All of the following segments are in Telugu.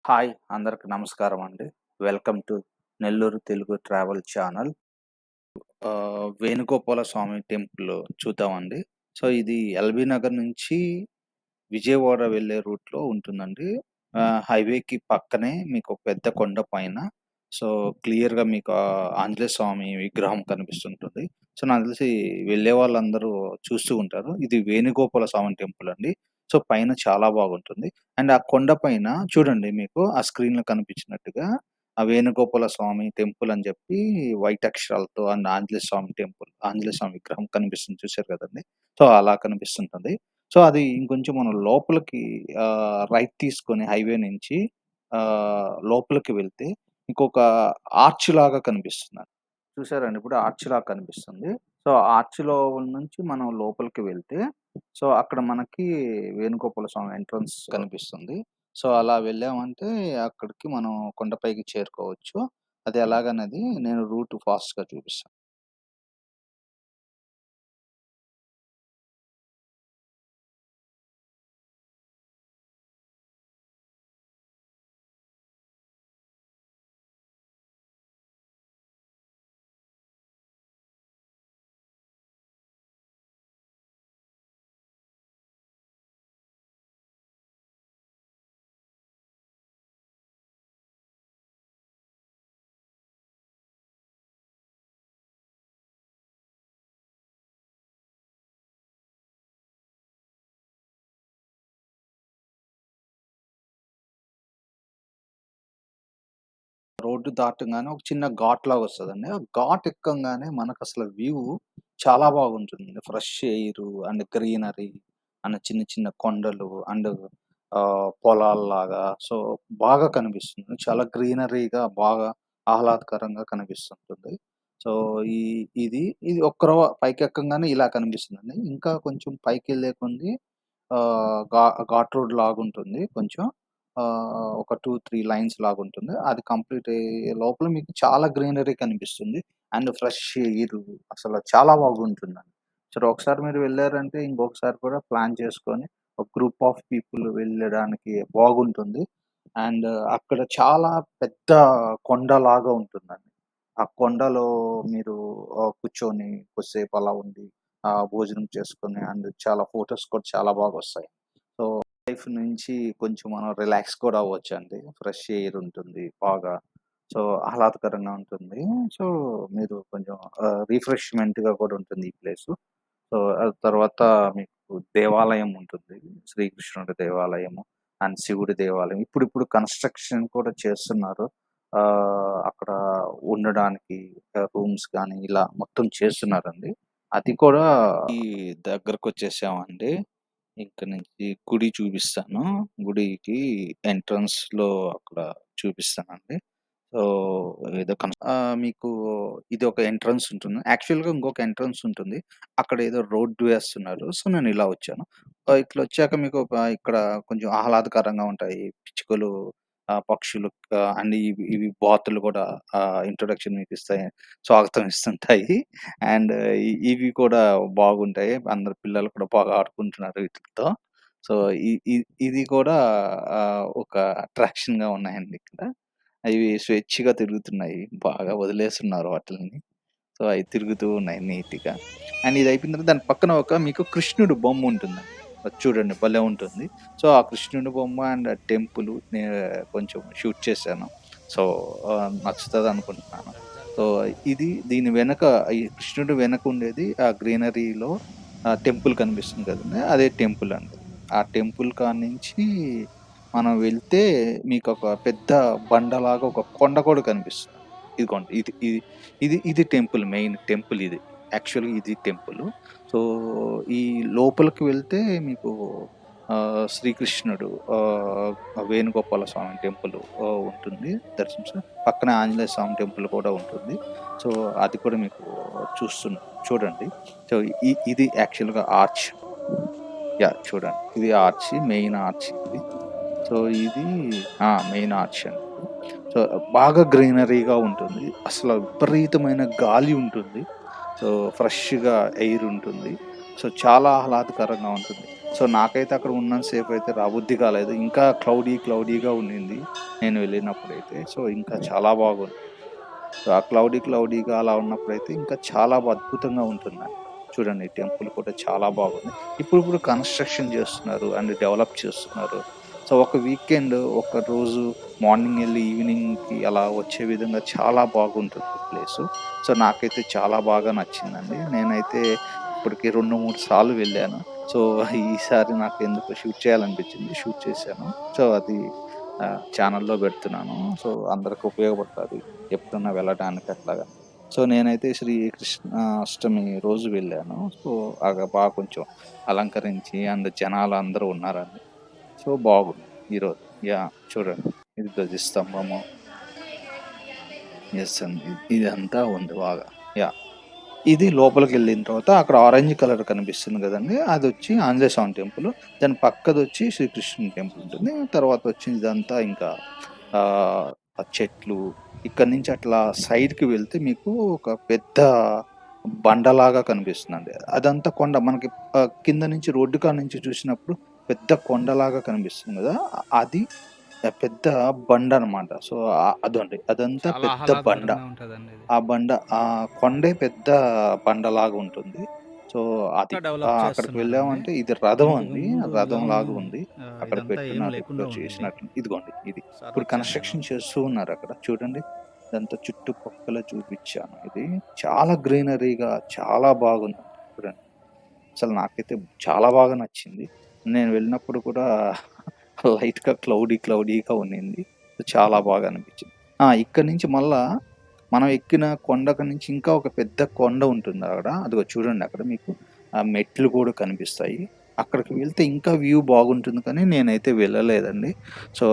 హాయ్! అందరికి నమస్కారం అండి. వెల్కమ్ టు Nellore Telugu travel channel. Venugopala Swami temple చూద్దామండి. సో, ఇది ఎల్బీ నగర్ నుంచి విజయవాడ వెళ్ళే రూట్‌లో ఉంటుందండి. హైవేకి పక్కనే మీకు ఒక పెద్ద కొండ పైన సో, క్లియర్‌గా మీకు ఆంజనేయ స్వామి విగ్రహం కనిపిస్తుంటుంది. సో, నాకు తెలిసి వెళ్ళే వాళ్ళందరూ చూస్తూ ఉంటారు. ఇది వేణుగోపాల స్వామి టెంపుల్ అండి. సో, పైన చాలా బాగుంటుంది. అండ్ ఆ కొండ పైన చూడండి మీకు ఆ స్క్రీన్‌లో కనిపించినట్టుగా ఆ వేణుగోపాల స్వామి టెంపుల్ అని చెప్పి వైట్ అక్షరాలతో అండ్ ఆంజనేయ స్వామి టెంపుల్, ఆంజనేయ స్వామి విగ్రహం కనిపిస్తుంది చూసారు కదండీ! సో, అలా కనిపిస్తుంటది. సో, అది ఇంకొంచెం మనం లోపలికి రైట్ తీసుకొని హైవే నుంచి లోపలికి వెళ్తే ఇంకొక ఆర్చ్ లాగా కనిపిస్తుందండి. చూసారండి ఇప్పుడు ఆర్చ్ లాగా కనిపిస్తుంది. సో, ఆర్చ్‌లో నుంచి మనం లోపలికి వెళ్తే సో, అక్కడ మనకి వేణుగోపాల స్వామి ఎంట్రన్స్ కనిపిస్తుంది. సో, అలా వెళ్ళామంటే అక్కడికి మనం కొండపైకి చేరుకోవచ్చు. అది ఎలాగన్నది నేను రూట్ ఫాస్ట్‌గా చూపిస్తాను. రోడ్డు దాటంగానే ఒక చిన్న ఘాట్ లాగా వస్తదండి. ఆ ఘాట్ ఎక్కంగానే మనకసల వ్యూ చాలా బాగుంటుంది. Fresh air and greenery and చిన్న చిన్న కొండలు అండ్ పొలాల్లాగా సో, బాగా కనిపిస్తుంది. చాలా గ్రీనరీగా బాగా ఆహ్లాదకరంగా కనిపిస్తుంటుంది. సో, ఈ ఇది ఇది ఒక్క రవ పైకెక్కంగానే ఇలా కనిపిస్తుందండి. ఇంకా కొంచెం పైకెళ్ళే కొంది ఘాట్ రోడ్ లాగుంటుంది కొంచెం. ఒక 2, 3 లైన్స్ లాగుంటుంది. అది కంప్లీట్ అయ్యే లోపల మీకు చాలా గ్రీనరీ కనిపిస్తుంది. అండ్ ఫ్రెష్ ఎయిరు అసల చాలా బాగుంటుందండి. సరే ఒకసారి మీరు వెళ్లారంటే ఇంకొకసారి కూడా ప్లాన్ చేసుకొని ఒక గ్రూప్ ఆఫ్ పీపుల్ వెళ్ళడానికి బాగుంటుంది. అండ్ అక్కడ చాలా పెద్ద కొండలాగా ఉంటుందండి. ఆ కొండలో మీరు కూర్చొని కొద్దిసేపు అలా ఉండి భోజనం చేసుకొని అండ్ చాలా ఫోటోస్ కూడా చాలా బాగొస్తాయి. సో లైఫ్ నుంచి కొంచెం మనం రిలాక్స్ కూడా అవ్వొచ్చండి. ఫ్రెష్ ఎయిర్ ఉంటుంది బాగా. సో, ఆహ్లాదకరంగా ఉంటుంది. సో, మీరు కొంచెం రిఫ్రెష్‌మెంట్‌గా కూడా ఉంటుంది ఈ ప్లేసు. సో, తర్వాత మీకు దేవాలయం ఉంటుంది. శ్రీకృష్ణుడి దేవాలయము అండ్ శివుడి దేవాలయం. ఇప్పుడిప్పుడు కన్‌స్ట్రక్షన్ కూడా చేస్తున్నారు. అక్కడ ఉండడానికి రూమ్స్ గానీ ఇలా మొత్తం చేస్తున్నారండి. అది కూడా ఈ దగ్గరకొచ్చేసామండి. ఇక నుంచి గుడి చూపిస్తాను. గుడికి ఎంట్రన్స్‌లో అక్కడ చూపిస్తానండి. సో, ఏదో మీకు ఇదొక ఎంట్రన్స్ ఉంటుంది. యాక్చువల్‌గా ఇంకొక ఎంట్రన్స్ ఉంటుంది. అక్కడ ఏదో రోడ్ వేస్తున్నారు. సో, నేను ఇలా వచ్చాను. ఇట్లొచ్చాక మీకు ఇక్కడ కొంచెం ఆహ్లాదకరంగా ఉంటాయి. పిచ్చుకలు, పక్షులు అండ్ ఇవి ఇవి బాతులు కూడా ఇంట్రొడక్షన్ మీకిస్తాయి. స్వాగతం ఇస్తుంటాయి. అండ్ ఇవి కూడా బాగుంటాయి. అందరు పిల్లలు కూడా బాగా ఆడుకుంటున్నారు వీటిలతో. సో, ఇ ఇ ఇది కూడా ఒక అట్రాక్షన్‌గా ఉన్నాయండి ఇక్కడ. అవి స్వేచ్ఛగా తిరుగుతున్నాయి. బాగా వదిలేస్తున్నారు వాటిల్ని. సో, అయి తిరుగుతూ ఉన్నాయి నీట్‌గా. అండ్ ఇది అయిపోయిన తర్వాత దాని పక్కన ఒక మీకు కృష్ణుడు బొమ్మ ఉంటుందండి. అది చూడండి భలే ఉంటుంది. సో, ఆ కృష్ణుడి బొమ్మ అండ్ ఆ టెంపుల్ కొంచెం షూట్ చేశాను. సో, నచ్చుతదనుకుంటున్నాను. సో, దీని వెనక ఈ కృష్ణుడి వెనక ఉండేది ఆ గ్రీనరీలో టెంపుల్ కనిపిస్తుంది కదండీ! అదే టెంపుల్ అండి. ఆ టెంపుల్ కాడ్నుంచి మనం వెళ్తే మీకొక పెద్ద బండలాగా ఒక కొండ కూడా కనిపిస్తుంది. ఇదిగోండి ఇది టెంపుల్ మెయిన్ టెంపుల్ ఇది. యాక్చువల్‌గా ఇది టెంపులు. సో, ఈ లోపలికి వెళ్తే మీకు శ్రీకృష్ణుడు వేణుగోపాల స్వామి టెంపుల్ ఉంటుంది. పక్కనే ఆంజనేయ స్వామి టెంపుల్ కూడా ఉంటుంది. సో, అది కూడా మీకు చూడండి. సో, ఇది యాక్చువల్‌గా ఆర్చ్. యాహ్! చూడండి. ఇది ఆర్చ్ మెయిన్ ఆర్చ్ ఇది. సో, ఇది మెయిన్ ఆర్చ్ అండి. సో, బాగా గ్రీనరీగా ఉంటుంది. అసల విపరీతమైన గాలి ఉంటుంది. సో, ఫ్రెష్‌గా ఎయిర్ ఉంటుంది. సో, చాలా ఆహ్లాదకరంగా ఉంటుంది. సో, నాకైతే అక్కడ ఉన్నంత సేపయితే రాబుద్ధి కాలేదు. ఇంకా క్లౌడీగా ఉండింది నేను వెళ్ళినప్పుడైతే. సో, ఇంకా చాలా బాగుంది. సో, ఆ క్లౌడీగా అలా ఉన్నప్పుడైతే ఇంకా చాలా అద్భుతంగా ఉంటుందండి. చూడండి టెంపుల్ కూడా చాలా బాగుంది. ఇప్పుడిప్పుడు కన్‌స్ట్రక్షన్ చేస్తున్నారు అండ్ డెవలప్ చేస్తున్నారు. సో, ఒక వీకెండ్ ఒక రోజు మార్నింగ్ ఎళ్లి ఈవినింగ్‌కి అలా వచ్చే విధంగా చాలా బాగుంటుంది ప్లేసు. సో, నాకైతే చాలా బాగా నచ్చిందండి. నేనైతే ఇప్పటికి 2, 3 సార్లు వెళ్ళాను. సో, ఈసారి నాకెందుకో షూట్ చేయాలనిపించింది. షూట్ చేశాను. సో, అది ఛానెల్‌లో పెడుతున్నాను. సో, అందరికి ఉపయోగపడతది. ఎప్పుడన్నా వెళ్ళడానికి అట్లాగా. సో, నేనైతే అష్టమి రోజు వెళ్ళాను. సో, బాగా కొంచెం అలంకరించి అండ్ జనాలు అందరూ ఉన్నారండి. సో, బాగుంది ఈరోజు. యాహ్! చూడండి. ఇది ధ్వజస్తంభము. యెస్ అండి. ఇదంతా ఉంది బాగా. యాహ్! ఇది లోపలికెళ్ళిన తర్వాత అక్కడ ఆరెంజ్ కలర్ కనిపిస్తుంది గదండీ! అదొచ్చి ఆంజనేయ స్వామి టెంపుల్. దాని పక్కదొచ్చి శ్రీకృష్ణుని టెంపుల్ ఉంటుంది. తర్వాత వచ్చి ఇదంతా ఇంకా చెట్లు. ఇక్కడి నుంచి అట్లా సైడ్‌కి వెళ్తే మీకు ఒక పెద్ద బండలాగా కనిపిస్తుందండి. అదంతా కొండ మనకి కింద నుంచి రోడ్డు కాడ నుంచి చూసినప్పుడు పెద్ద కొండలాగా కనిపిస్తుంది గదా! అది పెద్ద బండనమాట. సో, అదండి. అదంతా చాలా పెద్ద బండ. ఆహ్లాదకరంగా ఉంటదండి ఇది. ఆ బండ కొండే పెద్ద బండలాగా ఉంటుంది. సో, అది. ఇంకా డెవలప్ అక్కడికి చేస్తున్నారండి? వెళ్ళామంటే ఇది రథం ఇంతకు అండి. ముందు ఇలా ఉన్న రథంలాగా ఉంది. అక్కడ ఇదంతా ఏం పెట్టున్నారు. ఎప్పుడో లేకుండా ఉండింది. చేసినట్లు. ఇదిగోండి ఇది. ఇప్పుడు సంరక్షణలో. కన్‌స్ట్రక్షన్ చేస్తూ ఉన్నారక్కడ. చూడండి. ఇదంతా చుట్టుపక్కల చూపిచ్చాను. ఇది చాలా గ్రీనరీగా చాలా బాగుందండి. చూడండి. అసలు నాకైతే చాలా బాగా నచ్చింది. నేను వెళ్ళినప్పుడు కూడా లైట్‌గా క్లౌడీగా ఉండింది. చాలా బాగా అనిపించింది. ఇక్కడి నుంచి మళ్ళా మనం ఎక్కిన కొండక నుంచి ఇంకా ఒక పెద్ద కొండ ఉంటుందక్కడ. అదిగో చూడండి అక్కడ మీకు మెట్లు కూడా కనిపిస్తాయి. అక్కడికి వెళ్తే ఇంకా వ్యూ బాగుంటుంది కానీ నేనైతే వెళ్ళలేదండి. సో,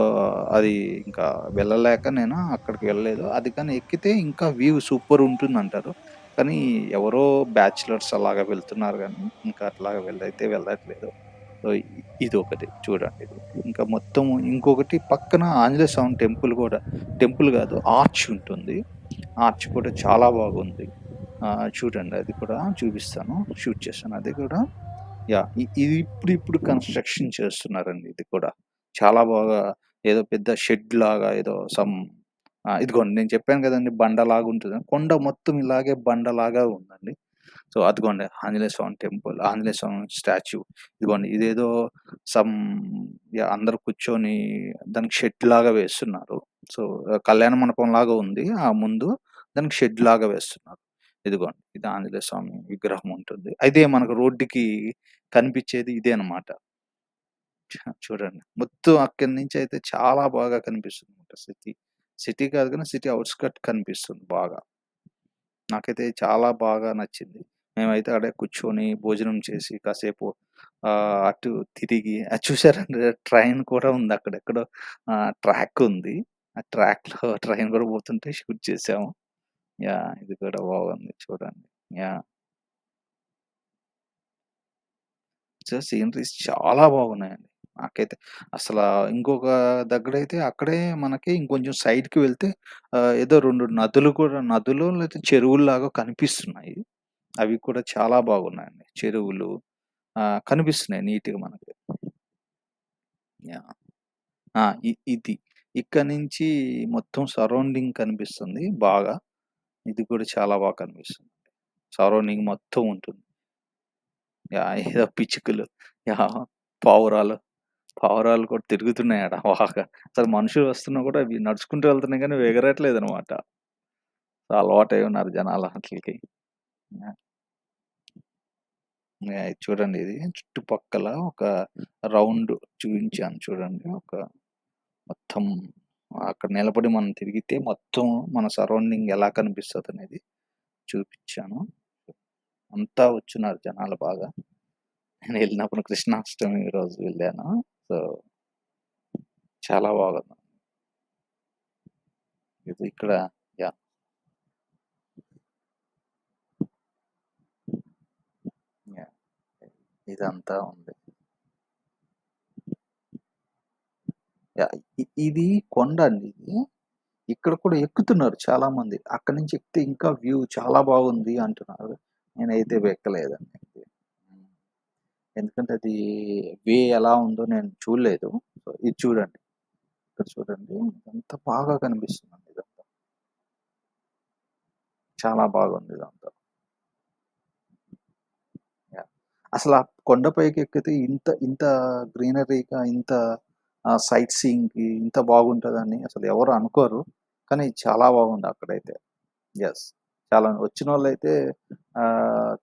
అది ఇంకా వెళ్ళలేక నేను అక్కడికి వెళ్ళలేదు. అది కానీ ఎక్కితే ఇంకా వ్యూ సూపర్ ఉంటుందంటారు. కానీ ఎవరో బ్యాచిలర్స్ అలాగా వెళ్తున్నారు గానీ, ఇంకా అట్లాగా వెళ్ళట్లేదు. సో, ఇదొకటి చూడండి ఇది. ఇంకా మొత్తం ఇంకొకటి పక్కన ఆంజనేయ స్వామి టెంపుల్ గూడా టెంపుల్ గాదు ఆర్చ్ ఉంటుంది. ఆర్చ్ కూడా చాలా బాగుంది. చూడండి అది కూడా చూపిస్తాను. షూట్ చేశాను అది కూడా. యాహ్! ఇది ఇప్పుడిప్పుడు కన్‌స్ట్రక్షన్ చేస్తున్నారండి ఇది కూడా. చాలా బాగా ఏదో పెద్ద షెడ్‌లాగా ఏదో ఇదిగోండి నేను చెప్పాను గదండీ బండలాగా ఉంటదని. కొండ మొత్తం ఇలాగే బండలాగా ఉందండి. సో, అదిగోండి ఆంజనేయ స్వామి టెంపుల్, ఆంజనేయ స్వామి స్టాచ్యూ. ఇదిగోండి ఇదేదో సమ్ అందరూ కూర్చొని దానికి షెడ్‌లాగా వేస్తున్నారు. సో, కళ్యాణ మండపంలాగా ఉంది. ముందు దానికి షెడ్‌లాగా వేస్తున్నారు. ఇదిగోండి. ఇది ఆంజనేయ స్వామి విగ్రహం ఉంటుంది. అయితే మనకు రోడ్డుకి కనిపిచ్చేది ఇదే అన్నమాట. చూడండి. మొత్తం అక్కడి నుంచయితే చాలా బాగా కనిపిస్తుందన్నమాట సిటీ. సిటీ కాదు గానీ సిటీ ఔట్‌స్కర్ట్ కనిపిస్తుంది బాగా. నాకైతే చాలా బాగా నచ్చింది. మేమైతే అక్కడే కూర్చొని భోజనం చేసి కాసేపు అటు తిరిగి అది చూసారండి ట్రైన్ కూడా ఉంది అక్కడెక్కడో ట్రాక్ ఉంది. ఆ ట్రాక్‌లో ట్రైన్ కూడా పోతుంటే షూట్ చేసాము. యాహ్! ఇది కూడా బాగుంది చూడండి. యాహ్! సీనరీస్ చాలా బాగున్నాయండి. నాకైతే అసలా ఇంకొక దగ్గరైతే అక్కడే మనకి ఇంకొంచెం సైడ్‌కి వెళ్తే ఏదో 2 నదులు కూడా నదులో లేతే చెరువుల్లాగా కనిపిస్తున్నాయి. అవి కూడా చాలా బాగున్నాయండి. చెరువులు కనిపిస్తున్నాయి నీట్‌గా మనకి. యాహ్! ఆ! ఇది. ఇక్కడి నుంచి మొత్తం సరౌండింగ్ కనిపిస్తుంది బాగా. ఇది కూడా చాలా బాగా కనిపిస్తుంది. సరౌండింగ్ మొత్తం ఉంటుంది. ఏదో పిచ్చుకలు, యాహ్! పావురాలు. పావురాలు కూడా తిరుగుతున్నాయి ఆడ బాగా. అసలు మనుషులు వస్తున్నా కూడా అవి నడుచుకుంటూ వెళ్తున్నాయి గానీ అవి ఎగరట్లేదనమాట. అలవాటై ఉన్నారు జనాలు ఆటిలికి. యాహ్! ఇది చూడండి ఇది చుట్టుపక్కల ఒక రౌండ్ చూయించాను చూడండి. మొత్తం అక్కడ నిలబడి మనం తిరిగితే మొత్తం మన సరౌండింగ్ ఎలా కనిపిస్తదనేది చూపిచ్చాను. అంతా వచ్చున్నారు జనాలు బాగా. నేనెళ్ళినప్పుడు కృష్ణాష్టమి రోజు వెళ్ళాను. సో, చాలా బాగుంది. ఇది ఇక్కడ యాహ్! యాహ్! ఇదంతా ఉంది. యాహ్! ఇది కొండ అండి ఇది. ఇక్కడ కూడా ఎక్కుతున్నారు చాలామంది. అక్కడి నుంచి ఎక్కితే ఇంకా వ్యూ చాలా బాగుంది అంటున్నారు. నేనైతే ఎక్కలేదండి. హ్మ్. ఎందుకంటే అది వే ఎలా ఉందో నేను చూడలేదు. సో, ఇది చూడండి. ఇక్కడ చూడండి. ఇదంతా బాగా కనిపిస్తుందండి ఇదంతా. చాలా బాగుంది ఇదంతా. యాహ్! అసలా కొండ పైకెక్కితే ఇంత ఇంత గ్రీనరీగా ఇంత సైట్ సీయింగ్‌కి ఇంత బాగుంటదని అసలు ఎవరు అనుకోరు. కానీ చాలా బాగుంది అక్కడైతే. యెస్. చాలా వచ్చినోళ్ళైతే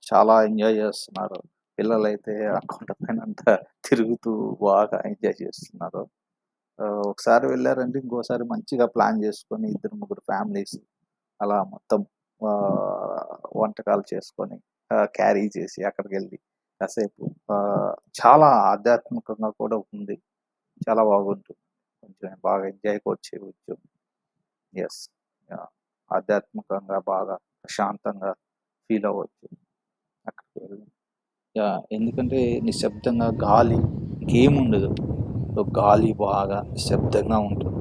చాలా ఎంజాయ్ జేస్తున్నారు. పిల్లలైతే ఆ కొండ పైనంతా తిరుగుతూ బాగా ఎంజాయ్ చేస్తున్నారు. ఒకసారి వెళ్లారంటే ఇంకోసారి మంచిగా ప్లాన్ జేసుకొని ఇద్దరు, ముగ్గురు ఫ్యామిలీస్ అలా మొత్తం వంటకాలు చేసుకొని క్యారీ చేసి అక్కడికెళ్ళి కాసేపు చాలా ఆధ్యాత్మికంగా కూడా ఉంది. చాలా బాగుంటుంది. కొంచెం బాగా ఎంజాయ్‌గా చేయవచ్చు. యెస్. యాహ్! ఆధ్యాత్మికంగా బాగా ప్రశాంతంగా ఫీల్ అవ్వచ్చు అక్కడికి వెళ్ళి. యాహ్! ఎందుకంటే నిశ్శబ్దంగా గాలి ఇంకేముండదు. సో, గాలి బాగా నిశ్శబ్దంగా ఉంటుంది.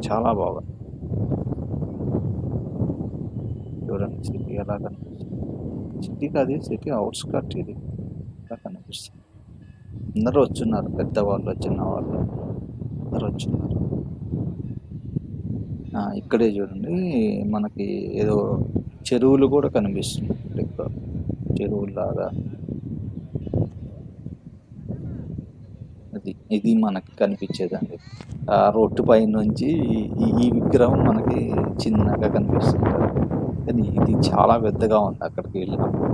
చాలా బాగా. చూడండి సిటీ ఎలా కనిపిస్తుంది. సిటీ కాదు సిటీ ఔట్‌స్కర్ట్ ఇది. ఇలా కనిపిస్తుంది. అందరూ వచ్చున్నారు. పెద్దవాళ్ళు, చిన్నవాళ్ళు అందరూ వచ్చున్నారు. ఇక్కడే చూడండి మనకి ఏదో చెరువులు గూడా కనిపిస్తున్నాయి ఇక్కడ. చెరువుల్లాగా ఇది మనకి కనిపించేదండి. రోడ్డు పైనుంచి ఈ విగ్రహం మనకి చిన్నగా కనిపిస్తుంటది. కానీ ఇది చాలా పెద్దగా ఉంది అక్కడికి వెళ్ళినప్పుడు.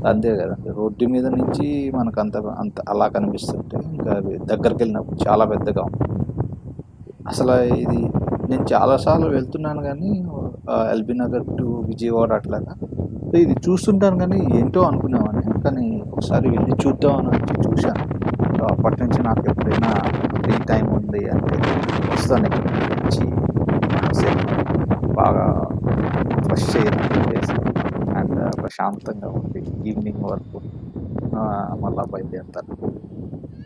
అంతే గదండీ! రోడ్డు మీద నుంచి మనకంత అంత అంత అలా కనిపిస్తుంటే ఇంకా అది దగ్గరికెళ్ళినప్పుడు చాలా పెద్దగా ఉంది. అసల ఇది నేను చాలా సార్లు వెళ్తున్నాను గానీ ఎల్బీ నగర్ టు విజయవాడ అట్లాగా. సో, ఇది చూస్తుంటాను గానీ ఏంటో అనుకునేవాడిని. కానీ ఒకసారి వెళ్లి చూద్దామని వచ్చి చూశాను. సో, అప్పటినుంచి నాకెప్పుడైనా ఫ్రీ టైమ్ ఉంది అంటే వస్తాను ఇక్కడికి వచ్చి కాసేపు బాగా ఫ్రెష్ ఎయిర్ పీల్చేసి అండ్ ప్రశాంతంగా ఉండి ఈవినింగ్ వరకు మళ్ళా బయలుదేరుతాను.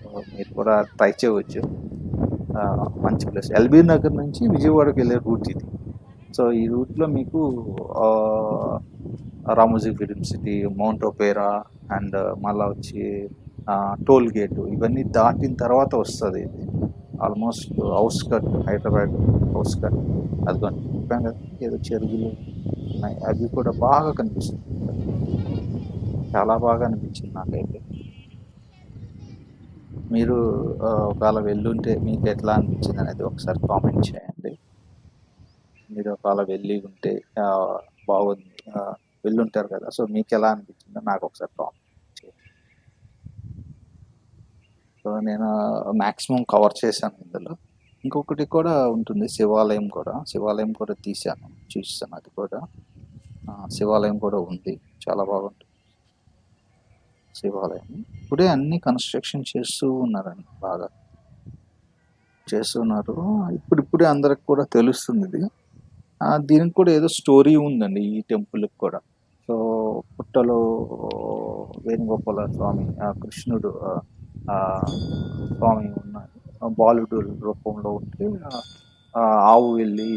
సో, మీరు కూడా ట్రై చేయవచ్చు. మంచి ప్లేస్. ఎల్బీ నగర్ నుంచి విజయవాడకెళ్ళే రూట్ ఇది. సో, ఈ రూట్‌లో మీకు ఆహ్, Ramoji film city, mount Opera and మళ్ళా వచ్చి టోల్ గేట్ ఇవన్నీ దాటిన తర్వాత వస్తది ఇది. ఆల్‌మోస్ట్ ఔట్‌స్కట్ హైదరాబాద్ ఔట్‌స్కట్. అదిగోండి చెప్పాను కదా! ఏదో చెరువులు ఉన్నాయి. అవి కూడా బాగా కనిపిస్తున్నాయి. చాలా బాగా అనిపించింది నాకైతే. మీరు ఒకవేళ వెళ్ళుంటే మీకెట్లా అనిపించిందనేది ఒకసారి కామెంట్ చేయండి. మీరు ఒకవేళ వెళ్ళి ఉంటే బాగుంది. వెళ్ళుంటారు కదా! సో, మీకెలా అనిపించిందో నాకొకసారి కామెంట్ చేయండి. సో, నేను మాక్సిమం కవర్ చేశాను ఇందులో. ఇంకొకటి కూడా ఉంటుంది శివాలయం కూడా. శివాలయం కూడా తీశాను. చూసేసాను అది కూడా. శివాలయం కూడా ఉంది. చాలా బాగుంటుంది శివాలయం. ఇప్పుడే అన్నీ కన్‌స్ట్రక్షన్ చేస్తూ ఉన్నారండి బాగా. చేస్తున్నారు. ఇప్పుడిప్పుడే అందరికి కూడా తెలుస్తుందిది. దీనికి కూడా ఏదో స్టోరీ ఉందండి ఈ టెంపుల్‌కి కూడా. సో, పుట్టలో వేణుగోపాల స్వామి కృష్ణుడు స్వామి ఉన్నాడు. బాలుడు రూపంలో ఉంటే ఆవు వెళ్ళి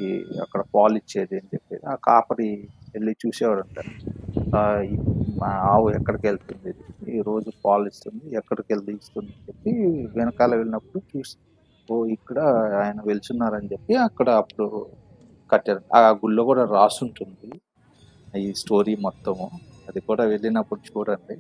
అక్కడ పాలిచ్చేది అని చెప్పి, ఆ కాపరి వెళ్లి చూసేవాడంట. ఈ మా ఆవు ఎక్కడికెళ్తుంది ఇది? ఈ రోజు పాలిస్తుంది. ఎక్కడికెళ్ళి ఇస్తుంది అని చెప్పి వెనకాల వెళ్ళినప్పుడు చూసి, ఓహ్! ఇక్కడ ఆయన వెళ్తున్నారని చెప్పి అక్కడ అప్పుడు కట్టారు. ఆ గుడిలో కూడా రాసుంటుంది. ఈ స్టోరీ మొత్తము. అది కూడా వెళ్ళినప్పుడు చూడండి.